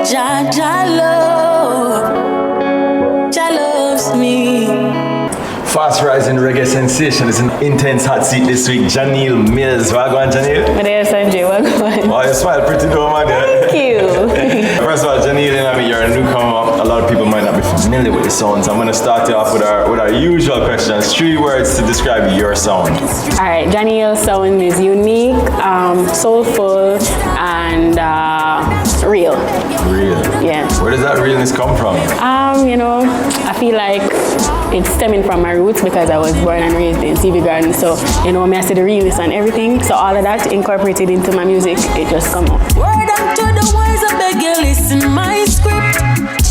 Jah loves me. Fast rising reggae sensation is an intense hot seat this week. Janelle Mills. What going on, Janelle? My name is Sanjay. What going? Oh, you smile pretty though, man. Thank you. First of all, Janelle, you're a newcomer. A lot of people might not be familiar with the sounds. I'm going to start you off with our usual questions. 3 words to describe your sound. All right, Janelle's sound is unique, soulful, and real. Real. Yeah. Where does that realness come from? I feel like it's stemming from my roots because I was born and raised in TV Garden. So, me I see the realness and everything. So all of that incorporated into my music, it just come out. Word unto the wise, I beg you listen my script.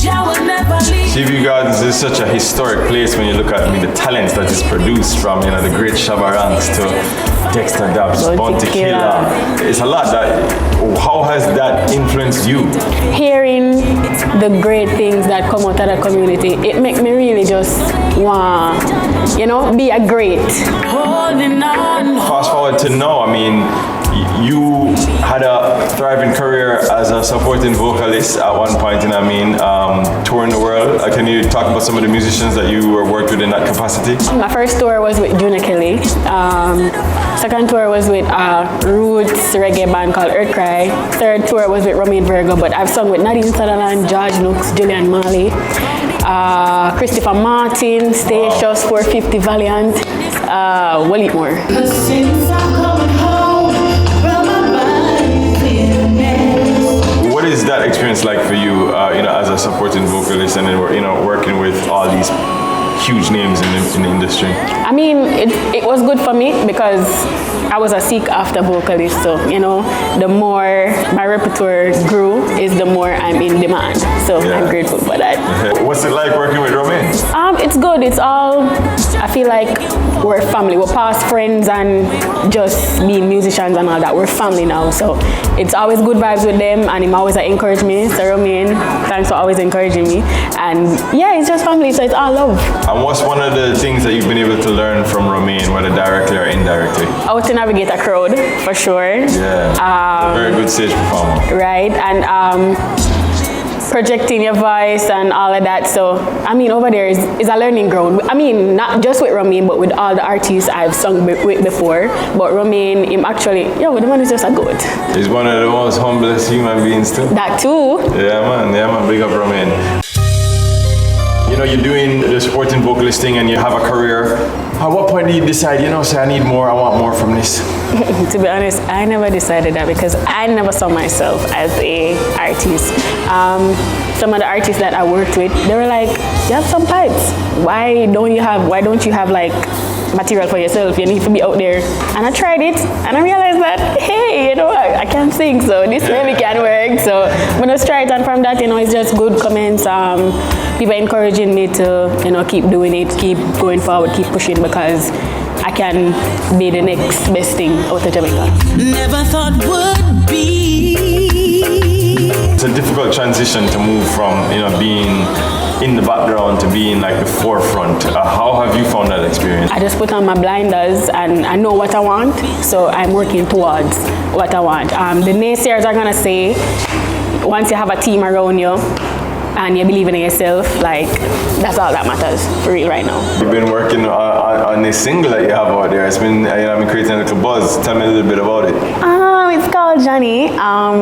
Jah will never leave. TV Gardens is such a historic place when you look at the talents that is produced from, the great Shabba Ranks to Dexter Dabbs, Bounty Killer. It's a lot. How has that influenced you? Hearing the great things that come out of the community, it makes me really just want, be a great. Holding on. Fast forward to now, you had a thriving career as a supporting vocalist at one point, touring the world. Can you talk about some of the musicians that you worked with in that capacity? My first tour was with Juna Kelly. Second tour was with roots reggae band called Earthcry. Third tour was with Romain Virgo, but I've sung with Nadine Sutherland, George Nooks, Julian Marley, Christopher Martin, Statius, 450 Valiant, Wally Moore. What is that experience like for you, as a supporting vocalist and then working with all these huge names in the industry? It was good for me because I was a seek after vocalist. So, the more my repertoire grew is the more I'm in demand. So I'm grateful for that. What's it like working with Romain? It's good. It's all, I feel like we're family. We're past friends and just being musicians and all that. We're family now. So it's always good vibes with them and him always encourage me. So Romain, thanks for always encouraging me. And it's just family. So it's all love. And what's one of the things that you've been able to learn from Romain, whether directly or indirectly? How to navigate a crowd, for sure. Yeah, a very good stage performer. Right, and projecting your voice and all of that. So, over there is a learning ground. Not just with Romain, but with all the artists I've sung with before. But Romain, the man is just a goat. He's one of the most humblest human beings too. That too. Yeah, man, big up Romain. You're doing the supporting vocalist thing and you have a career. At what point do you decide, say I need more, I want more from this? To be honest, I never decided that because I never saw myself as an artist. Some of the artists that I worked with, they were like, you have some pipes. Why don't you have like material for yourself? You need to be out there. And I tried it and I realized that, hey, I can't sing, so this maybe can work. So when I try it, and from that, it's just good comments. People encouraging me to, keep doing it, keep going forward, keep pushing because I can be the next best thing out of Jamaica. Never thought would be. It's a difficult transition to move from, being in the background to being like the forefront. How have you found that experience? I just put on my blinders and I know what I want, so I'm working towards what I want. The naysayers are gonna say, once you have a team around you and you believe in yourself, that's all that matters for real right now. You've been working on this single that you have out there. It's been, I've been creating a little buzz. Tell me a little bit about it. It's called Johnny.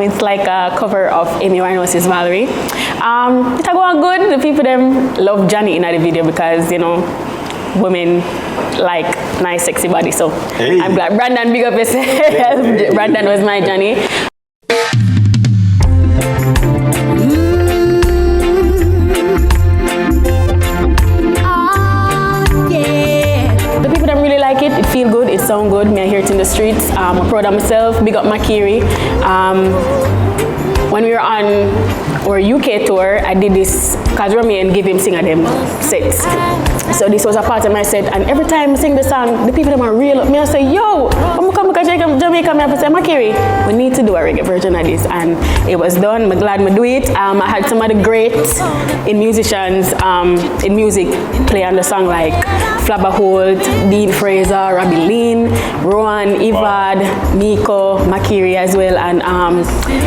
It's like a cover of Amy Winehouse's Valerie. It's going good. The people them love Johnny in the video because women like nice sexy body. So I'm glad. Brandon, big up yourself. Brandon was my Johnny. The people that really like it feel good, it sound good. Me I hear it in the streets. I'm proud of myself. Big up Makiri. When we were on our UK tour, I did this because Romain gave him sing them sets. So this was a part of my set, and every time I sing the song, the people that are real up me and say, yo, I'm coming to Jamaica, I say, Makiri, we need to do a reggae version of this. And it was done. I'm glad I do it. I had some of the greats in musicians, in music, play on the song like Flabba Holt, Dean Fraser, Robbie Lean, Rowan, Ivad, Nico, Makiri as well. And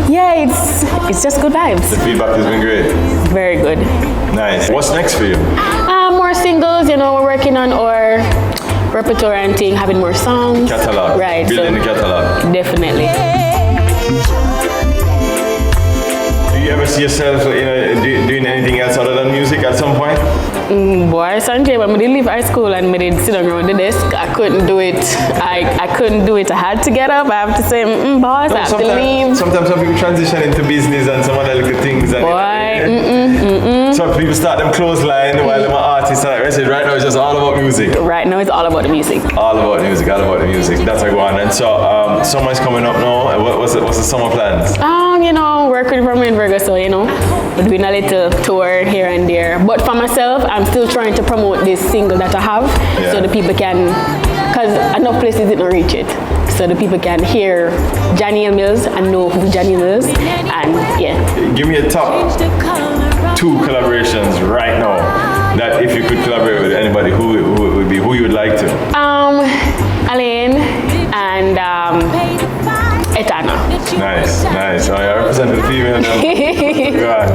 it's just good vibes. feedback has been great. Very good. Nice. What's next for you? More singles, we're working on our repertoire and thing, having more songs. Catalog. Right. Building the catalog. Definitely. Do you ever see yourself doing anything else other than music at some point? Boy, Sanjay, when I did leave high school and I did sit around the desk, I couldn't do it. I couldn't do it. I had to get up. I have to say, boss, I have to leave. Sometimes some people transition into business and some other little things. And so people start them clothesline while they're artists. And I said, right now it's just all about music. Right now it's all about the music. All about music, all about the music. That's a go on. And so summer's coming up now. What's the summer plans? Working from in Reggae, so we're doing a little tour here and there. But for myself, I'm still trying to promote this single that I have, so the people can, because enough places didn't reach it, so the people can hear Johnny Mills and know who Johnny Mills, and yeah. Give me a top 2 collaborations right now that if you could collaborate with anybody, who it would be, who you would like to? Alain and Etana. Nice. Oh, I represent the female now. God.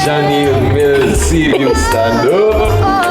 Johnny Mills, see you stand up.